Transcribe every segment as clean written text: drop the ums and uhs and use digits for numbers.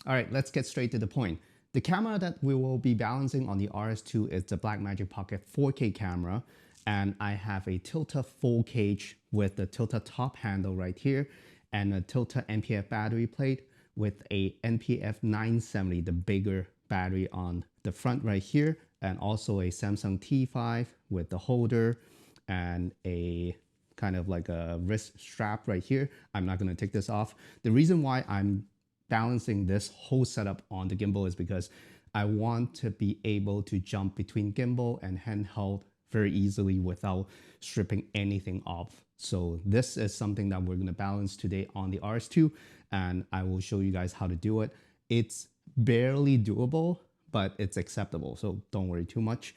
All right, let's get straight to the point. The camera that we will be balancing on the RS2 is the Blackmagic Pocket 4K camera, and I have a Tilta full cage with the Tilta top handle right here and a Tilta NPF battery plate with a NPF 970, the bigger battery on the front right here, and also a Samsung T5 with the holder and a kind of like a wrist strap right here. I'm not going to take this off. The reason why I'm balancing this whole setup on the gimbal is because I want to be able to jump between gimbal and handheld very easily without stripping anything off. So this is something that we're going to balance today on the RS2, and I will show you guys how to do it. It's barely doable, but it's acceptable, so don't worry too much.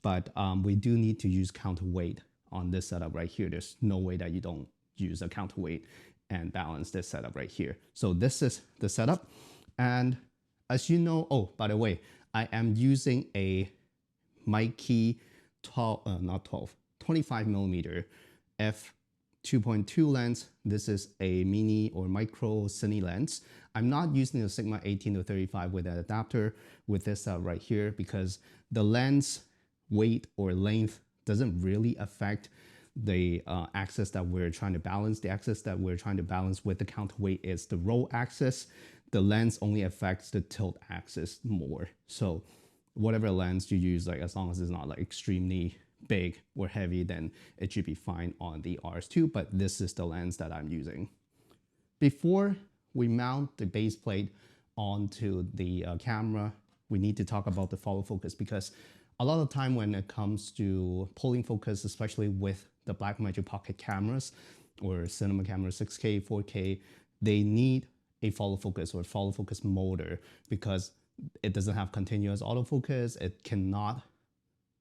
But we do need to use counterweight on this setup right here. There's no way that you don't use a counterweight and balance this setup right here. So this is the setup. And as you know, oh, by the way, I am using a Mikey 25mm f2.2 lens. This is a mini or micro cine lens. I'm not using the Sigma 18-35 with an adapter with this right here because the lens weight or length doesn't really affect the axis that we're trying to balance. The axis that we're trying to balance with the counterweight is the roll axis. The lens only affects the tilt axis more. So whatever lens you use, like as long as it's not like extremely big or heavy, then it should be fine on the RS2, but this is the lens that I'm using. Before we mount the base plate onto the camera, we need to talk about the follow focus, because a lot of time when it comes to pulling focus, especially with the Blackmagic Pocket cameras or cinema cameras 6K, 4K, they need a follow focus or follow focus motor because it doesn't have continuous autofocus. It cannot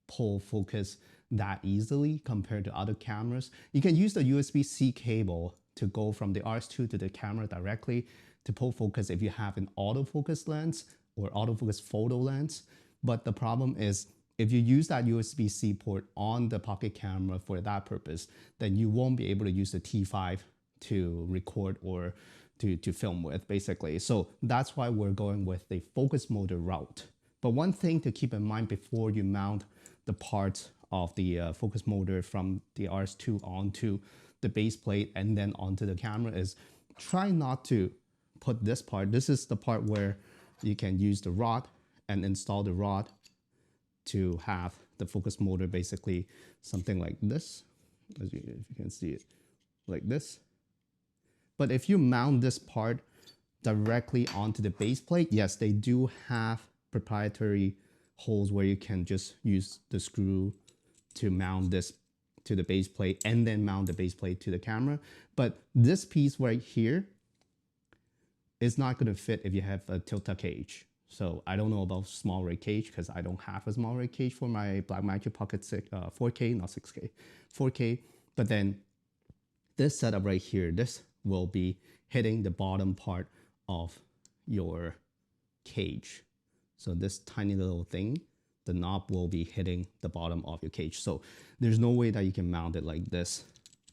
pull focus that easily compared to other cameras. You can use the USB-C cable to go from the RS2 to the camera directly to pull focus if you have an autofocus lens or autofocus photo lens. But the problem is, if you use that USB-C port on the pocket camera for that purpose, then you won't be able to use the T5 to record or to film with, basically. So that's why we're going with the focus motor route. But one thing to keep in mind before you mount the parts of the focus motor from the RS2 onto the base plate and then onto the camera is try not to put this part. This is the part where you can use the rod and install the rod to have the focus motor basically something like this, if you can see it, like this. But if you mount this part directly onto the base plate, yes, they do have proprietary holes where you can just use the screw to mount this to the base plate and then mount the base plate to the camera. But this piece right here is not going to fit if you have a Tilta cage. So I don't know about SmallRig cage because I don't have a SmallRig cage for my Blackmagic Pocket 4K, not 6K, 4K. But then this setup right here, this will be hitting the bottom part of your cage. So this tiny little thing, the knob will be hitting the bottom of your cage. So there's no way that you can mount it like this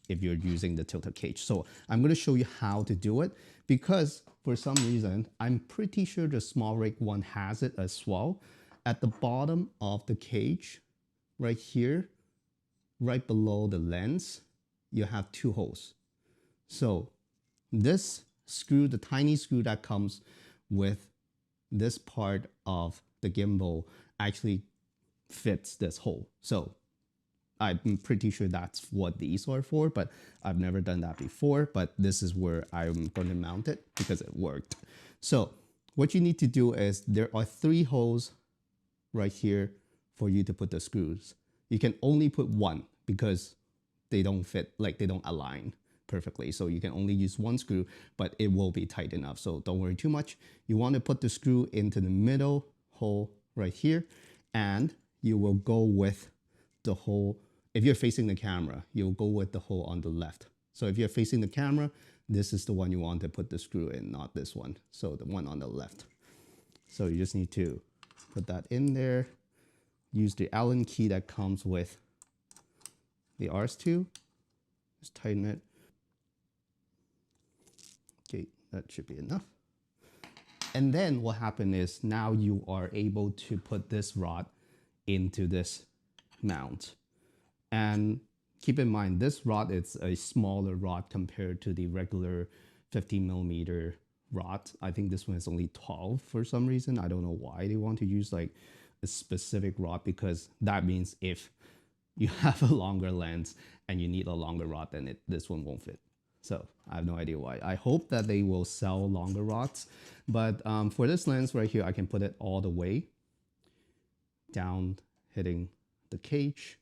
if you're using the Tilta cage. So I'm going to show you how to do it because for some reason, I'm pretty sure the SmallRig one has it as well. At the bottom of the cage, right here, right below the lens, you have two holes. So this screw, the tiny screw that comes with this part of the gimbal actually fits this hole. So I'm pretty sure that's what these are for, but I've never done that before. But this is where I'm going to mount it because it worked. So what you need to do is there are 3 holes right here for you to put the screws. You can only put one because they don't fit, like they don't align perfectly. So you can only use 1 screw, but it will be tight enough. So don't worry too much. You want to put the screw into the middle hole right here, and you will go with the hole. If you're facing the camera, you'll go with the hole on the left. So if you're facing the camera, this is the one you want to put the screw in, not this one. So the one on the left. So you just need to put that in there. Use the Allen key that comes with the RS2. Just tighten it. Okay, that should be enough. And then what happened is now you are able to put this rod into this mount. And keep in mind, this rod is a smaller rod compared to the regular 15mm rod. I think this one is only 12 for some reason. I don't know why they want to use like a specific rod, because that means if you have a longer lens and you need a longer rod, then this one won't fit. So I have no idea why. I hope that they will sell longer rods, but for this lens right here, I can put it all the way down, hitting the cage,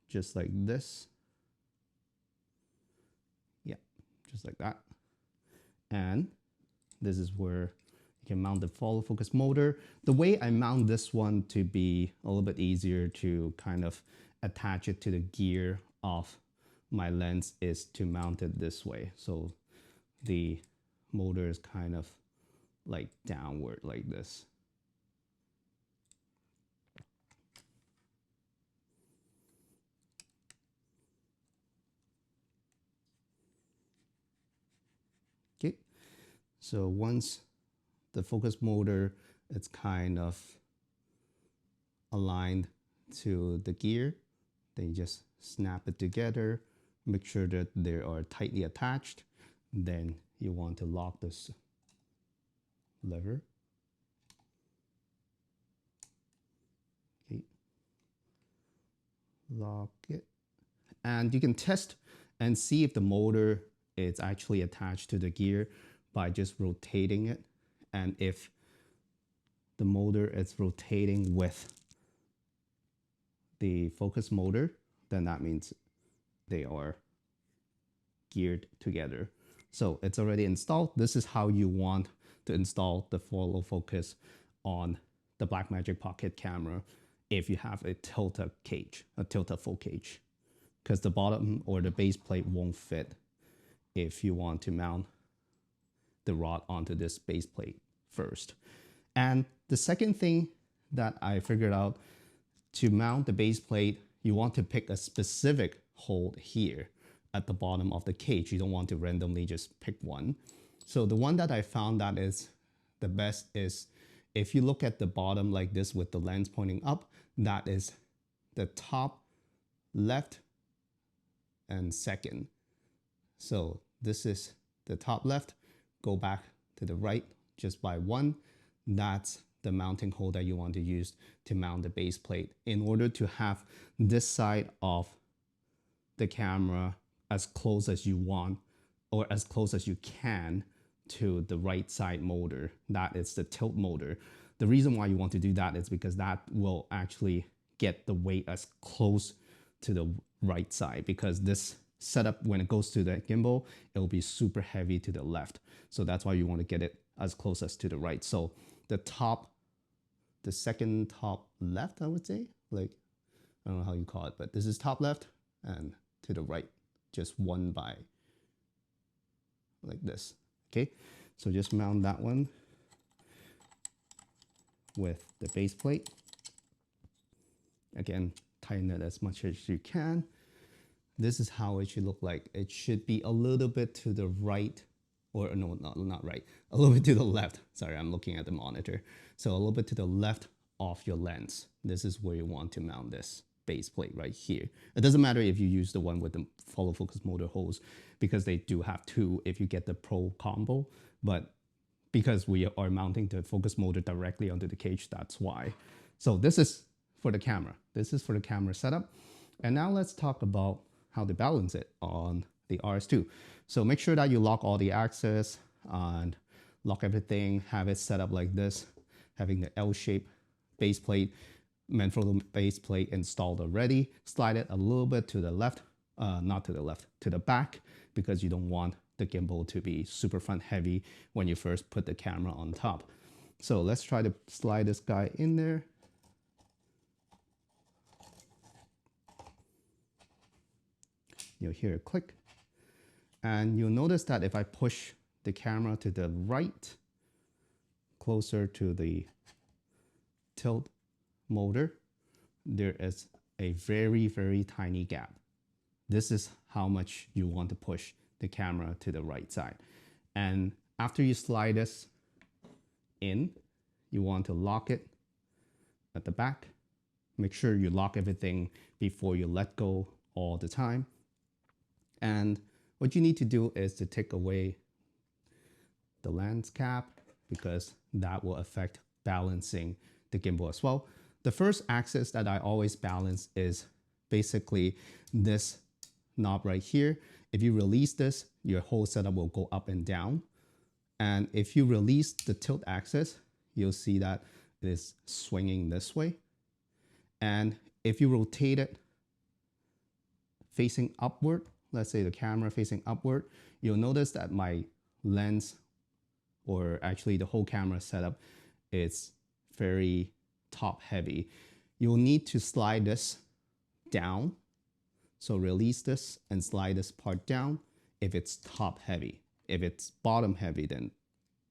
just like this. Yeah, just like that. And this is where you can mount the follow focus motor. The way I mount this one to be a little bit easier to kind of attach it to the gear of my lens is to mount it this way. So the motor is kind of like downward like this. Okay, so once the focus motor is kind of aligned to the gear, then you just snap it together, make sure that they are tightly attached. Then you want to lock this lever. Okay, lock it. And you can test and see if the motor is actually attached to the gear by just rotating it. And if the motor is rotating with the focus motor, then that means they are geared together. So it's already installed. This is how you want to install the follow focus on the Blackmagic Pocket camera if you have a Tilta cage, a Tilta full cage, because the bottom or the base plate won't fit if you want to mount the rod onto this base plate first. And the second thing that I figured out, to mount the base plate, you want to pick a specific hold here at the bottom of the cage. You don't want to randomly just pick one. So the one that I found that is the best is if you look at the bottom like this with the lens pointing up, that is the top left and second. So this is the top left, go back to the right just by one. That's the mounting hole that you want to use to mount the base plate in order to have this side of the camera as close as you want or as close as you can to the right side motor. That is the tilt motor. The reason why you want to do that is because that will actually get the weight as close to the right side, because this setup, when it goes to the gimbal, it will be super heavy to the left. So that's why you want to get it as close as to the right. So the second top left, I would say, like, I don't know how you call it, but this is top left, and to the right, just one by like this. Okay, so just mount that one with the base plate. Again, tighten it as much as you can. This is how it should look like. It should be a little bit to the right, or no, not right, a little bit to the left. Sorry, I'm looking at the monitor. So a little bit to the left of your lens. This is where you want to mount this base plate right here. It doesn't matter if you use the one with the follow focus motor holes, because they do have two if you get the Pro combo, but because we are mounting the focus motor directly onto the cage, that's why. So this is for the camera. This is for the camera setup. And now let's talk about how to balance it on the RS2. So make sure that you lock all the axes and lock everything, have it set up like this, having the L-shaped base plate, Manfrotto base plate installed already. Slide it a little bit to the left, not to the left, to the back, because you don't want the gimbal to be super front heavy when you first put the camera on top. So let's try to slide this guy in there. You'll hear a click. And you'll notice that if I push the camera to the right, closer to the tilt motor, there is a very, very tiny gap. This is how much you want to push the camera to the right side. And after you slide this, in, you want to lock it at the back. Make sure you lock everything before you let go all the time. And what you need to do is to take away the lens cap, because that will affect balancing the gimbal as well. The first axis that I always balance is basically this knob right here. If you release this, your whole setup will go up and down. And if you release the tilt axis, you'll see that it is swinging this way. And if you rotate it facing upward, let's say the camera facing upward, you'll notice that my lens, or actually the whole camera setup, is very top heavy. You'll need to slide this down. So release this and slide this part down if it's top heavy. If it's bottom heavy, then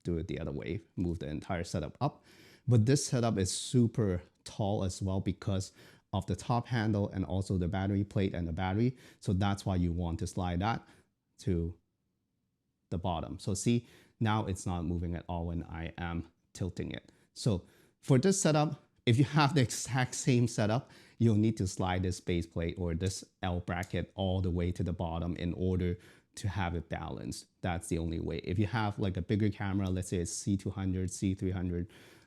do it the other way, move the entire setup up. But this setup is super tall as well because of the top handle and also the battery plate and the battery. So that's why you want to slide that to the bottom. So see, now it's not moving at all when I am tilting it. So for this setup, if you have the exact same setup, you'll need to slide this base plate or this L bracket all the way to the bottom in order to have it balanced. That's the only way. If you have like a bigger camera, let's say it's C200, C300,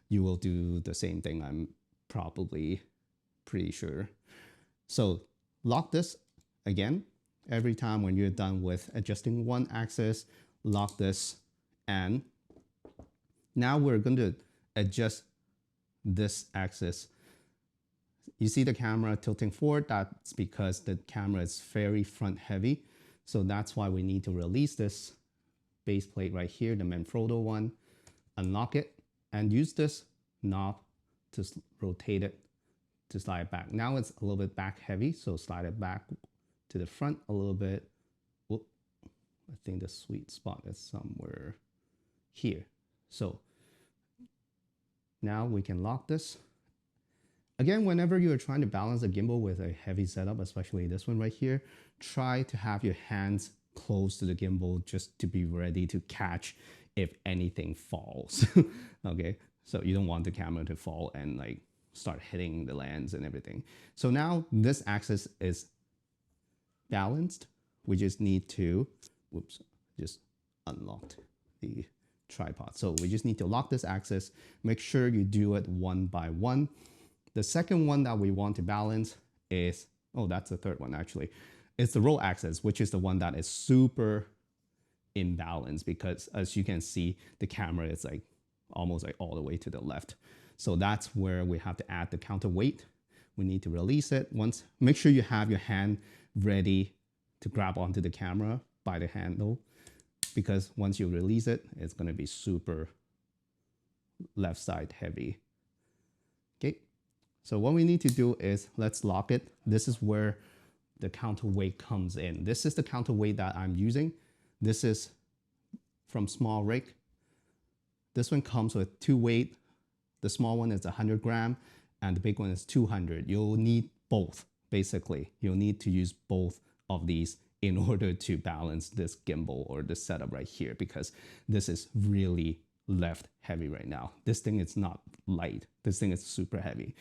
you will do the same thing, I'm probably pretty sure. So lock this again. Every time when you're done with adjusting one axis, lock this. And now we're going to adjust this axis. You see the camera tilting forward, that's because the camera is very front heavy. So that's why we need to release this base plate right here, the Manfrotto one, unlock it, and use this knob to rotate it to slide it back. Now it's a little bit back heavy, so slide it back to the front a little bit. Whoop. I think the sweet spot is somewhere here. So now we can lock this. Again, whenever you're trying to balance a gimbal with a heavy setup, especially this one right here, try to have your hands close to the gimbal just to be ready to catch if anything falls. Okay, so you don't want the camera to fall and like start hitting the lens and everything. So now this axis is balanced. We just need to, whoops, just unlocked the tripod. So we just need to lock this axis. Make sure you do it one by one. The second one that we want to balance is, oh, that's the third one actually. It's the roll axis, which is the one that is super imbalanced because as you can see, the camera is like almost like all the way to the left. So that's where we have to add the counterweight. We need to release it. Once, make sure you have your hand ready to grab onto the camera by the handle, because once you release it, it's going to be super left side heavy. Okay. So what we need to do is let's lock it. This is where the counterweight comes in. This is the counterweight that I'm using. This is from SmallRig. This one comes with two weight. The small one is 100 gram and the big one is 200. You'll need both, basically. You'll need to use both of these in order to balance this gimbal or this setup right here, because this is really left heavy right now. This thing is not light. This thing is super heavy.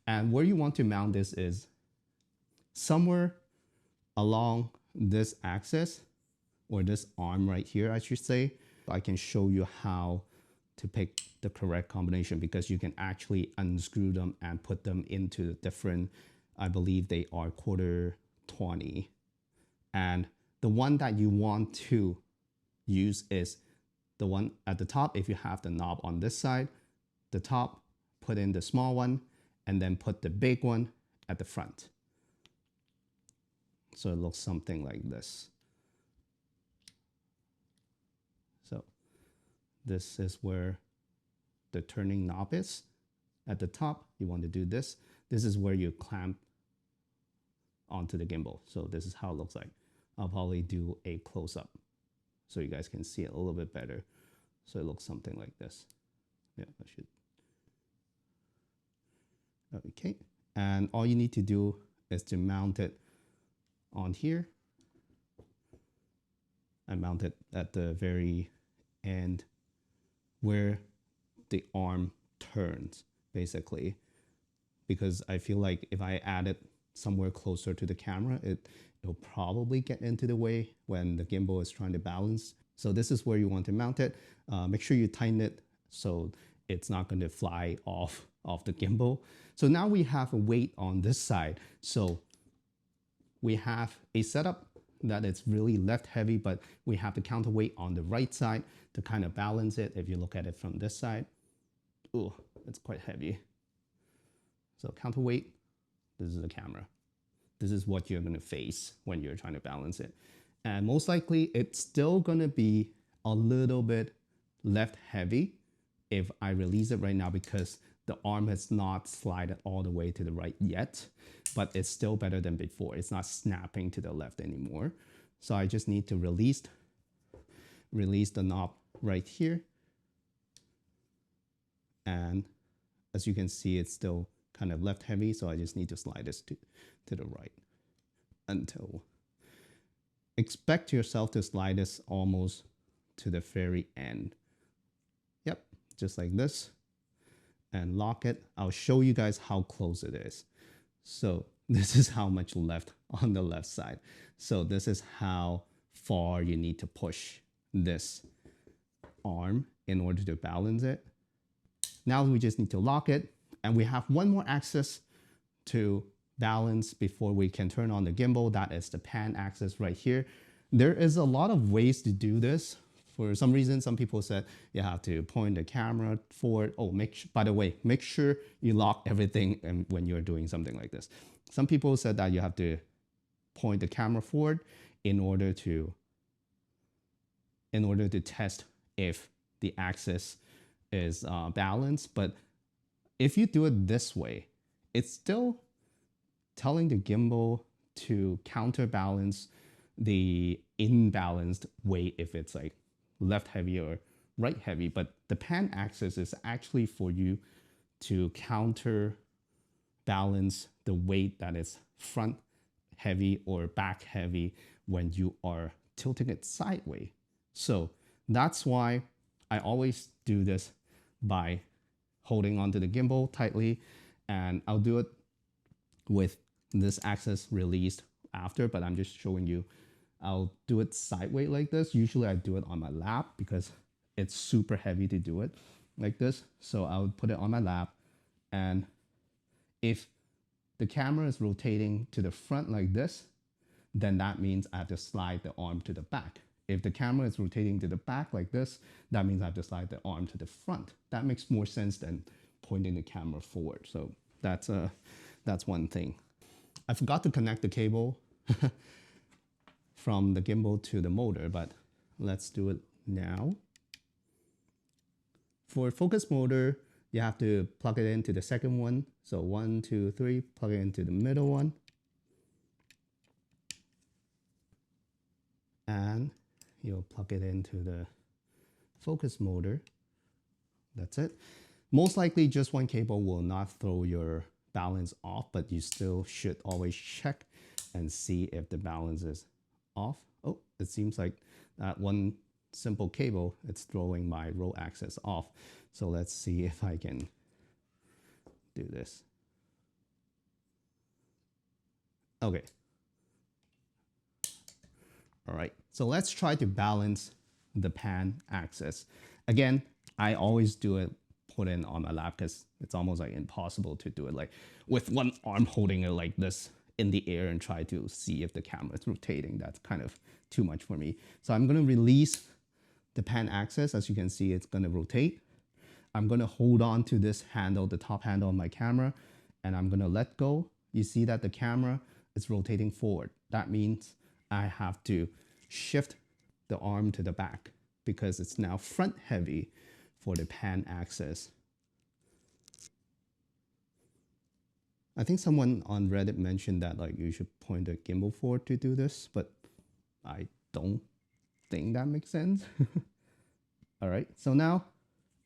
And where you want to mount this is somewhere along this axis, or this arm right here, I should say. I can show you how to pick the correct combination, because you can actually unscrew them and put them into different, I believe they are 1/4-20. And the one that you want to use is the one at the top. If you have the knob on this side, the top, put in the small one, and then put the big one at the front. So it looks something like this. So this is where the turning knob is. At the top, you want to do this. This is where you clamp onto the gimbal. So this is how it looks like. I'll probably do a close-up so you guys can see it a little bit better. So it looks something like this. Yeah, I should. Okay, and all you need to do is to mount it on here. I mount it at the very end where the arm turns, basically, because I feel like if I add it somewhere closer to the camera, it'll probably get into the way when the gimbal is trying to balance. So this is where you want to mount it. Make sure you tighten it so it's not going to fly off the gimbal. So now we have a weight on this side. So we have a setup that it's really left heavy, but we have the counterweight on the right side to kind of balance it. If you look at it from this side, ooh, it's quite heavy. So counterweight, this is the camera. This is what you're gonna face when you're trying to balance it. And most likely it's still gonna be a little bit left heavy if I release it right now, because the arm has not slided all the way to the right yet, but it's still better than before. It's not snapping to the left anymore. So I just need to release the knob right here. And as you can see, it's still kind of left heavy. So I just need to slide this to the right until, expect yourself to slide this almost to the very end. Yep, just like this. And lock it. I'll show you guys how close it is. So this is how much left on the left side. So this is how far you need to push this arm in order to balance it. Now we just need to lock it, and we have one more axis to balance before we can turn on the gimbal. That is the pan axis right here. There is a lot of ways to do this. For some reason, some people said you have to point the camera forward. Oh, by the way, make sure you lock everything when you're doing something like this. Some people said that you have to point the camera forward in order to test if the axis is balanced. But if you do it this way, it's still telling the gimbal to counterbalance the imbalanced weight if it's like left heavy or right heavy. But the pan axis is actually for you to counterbalance the weight that is front heavy or back heavy when you are tilting it sideways. So that's why I always do this by holding onto the gimbal tightly, and I'll do it with this axis released after, but I'm just showing you. I'll do it sideways like this. Usually I do it on my lap because it's super heavy to do it like this. So I'll put it on my lap, and if the camera is rotating to the front like this, then that means I have to slide the arm to the back. If the camera is rotating to the back like this, that means I have to slide the arm to the front. That makes more sense than pointing the camera forward. So that's one thing. I forgot to connect the cable from the gimbal to the motor, but let's do it now. For focus motor, you have to plug it into the second one. So 1, 2, 3, plug it into the middle one. And you'll plug it into the focus motor. That's it. Most likely just one cable will not throw your balance off, but you still should always check and see if the balance is off. Oh, it seems like that one simple cable, it's throwing my roll axis off. So let's see if I can do this. Okay. All right, so let's try to balance the pan axis. Again, I always do it put in on my lap because it's almost like impossible to do it like with one arm holding it like this in the air and try to see if the camera is rotating. That's kind of too much for me. So I'm gonna release the pan axis. As you can see, it's gonna rotate. I'm gonna hold on to this handle, the top handle of my camera, and I'm gonna let go. You see that the camera is rotating forward. That means I have to shift the arm to the back because it's now front heavy for the pan axis. I think someone on Reddit mentioned that like you should point the gimbal forward to do this, but I don't think that makes sense. All right, so now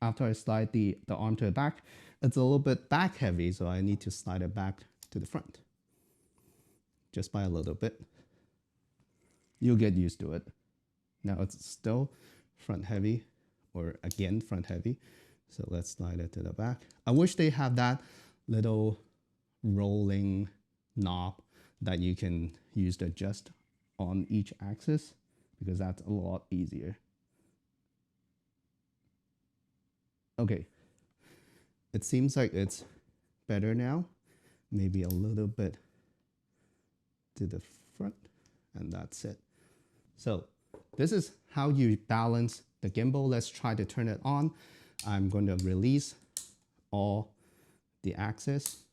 after I slide the arm to the back, it's a little bit back heavy, so I need to slide it back to the front just by a little bit. You'll get used to it. Now it's still front heavy, or again front heavy. So let's slide it to the back. I wish they have that little rolling knob that you can use to adjust on each axis, because that's a lot easier. Okay, it seems like it's better now. Maybe a little bit to the front, and that's it. So this is how you balance the gimbal. Let's try to turn it on. I'm going to release all the axis,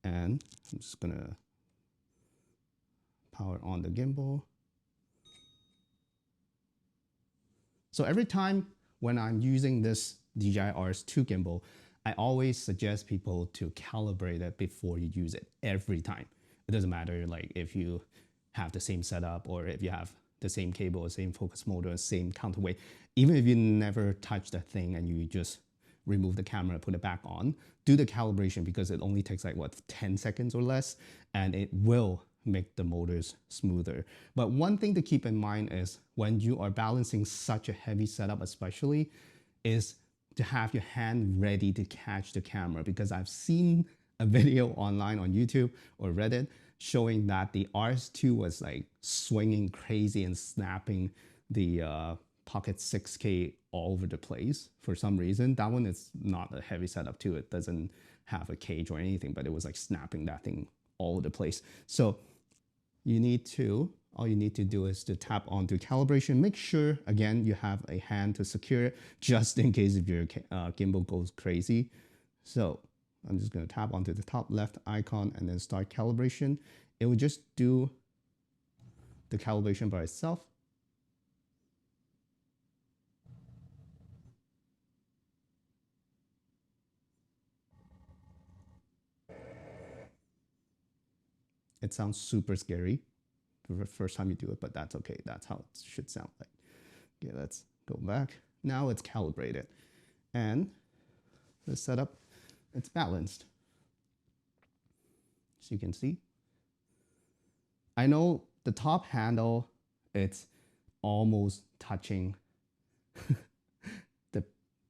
and I'm just gonna power on the gimbal. So every time when I'm using this DJI RS2 gimbal, I always suggest people to calibrate it before you use it every time. It doesn't matter like if you have the same setup or if you have the same cable, same focus motor, same counterweight. Even if you never touch the thing and you just remove the camera, put it back on, do the calibration, because it only takes like what, 10 seconds or less, and it will make the motors smoother. But one thing to keep in mind is when you are balancing such a heavy setup especially, is to have your hand ready to catch the camera, because I've seen a video online on YouTube or Reddit showing that the RS2 was like swinging crazy and snapping the Pocket 6K all over the place for some reason. That one is not a heavy setup too. It doesn't have a cage or anything, but it was like snapping that thing all over the place. So you need to, all you need to do is to tap onto calibration. Make sure, again, you have a hand to secure it just in case if your gimbal goes crazy. So I'm just going to tap onto the top left icon and then start calibration. It will just do the calibration by itself. It sounds super scary for the first time you do it, but that's okay. That's how it should sound like. Okay, let's go back. Now it's calibrated. And the setup, it's balanced. As you can see. I know the top handle, it's almost touching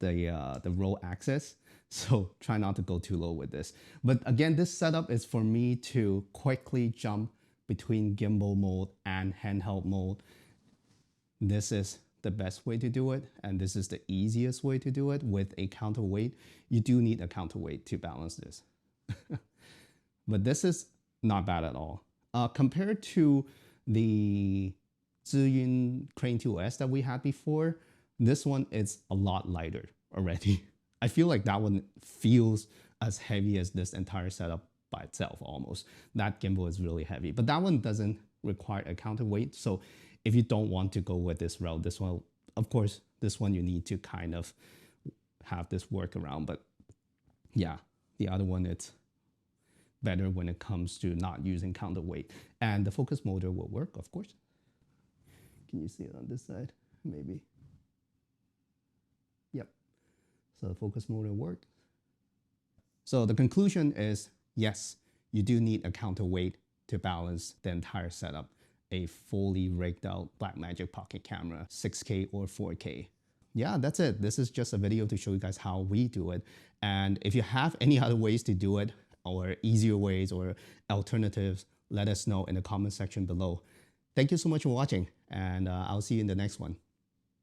the roll axis. So try not to go too low with this. But again, this setup is for me to quickly jump between gimbal mode and handheld mode. This is the best way to do it, and this is the easiest way to do it with a counterweight. You do need a counterweight to balance this. But this is not bad at all. Compared to the Zhiyun Crane 2S that we had before, this one is a lot lighter already. I feel like that one feels as heavy as this entire setup by itself almost. That gimbal is really heavy, but that one doesn't require a counterweight. So if you don't want to go with this route, this one, of course, this one you need to kind of have this workaround. But yeah, the other one, it's better when it comes to not using counterweight. And the focus motor will work, of course. Can you see it on this side? Maybe. Yep. So the focus motor works. So the conclusion is, yes, you do need a counterweight to balance the entire setup. A fully rigged out Blackmagic pocket camera, 6K or 4K. Yeah, that's it. This is just a video to show you guys how we do it. And if you have any other ways to do it, or easier ways or alternatives, let us know in the comment section below. Thank you so much for watching, and I'll see you in the next one.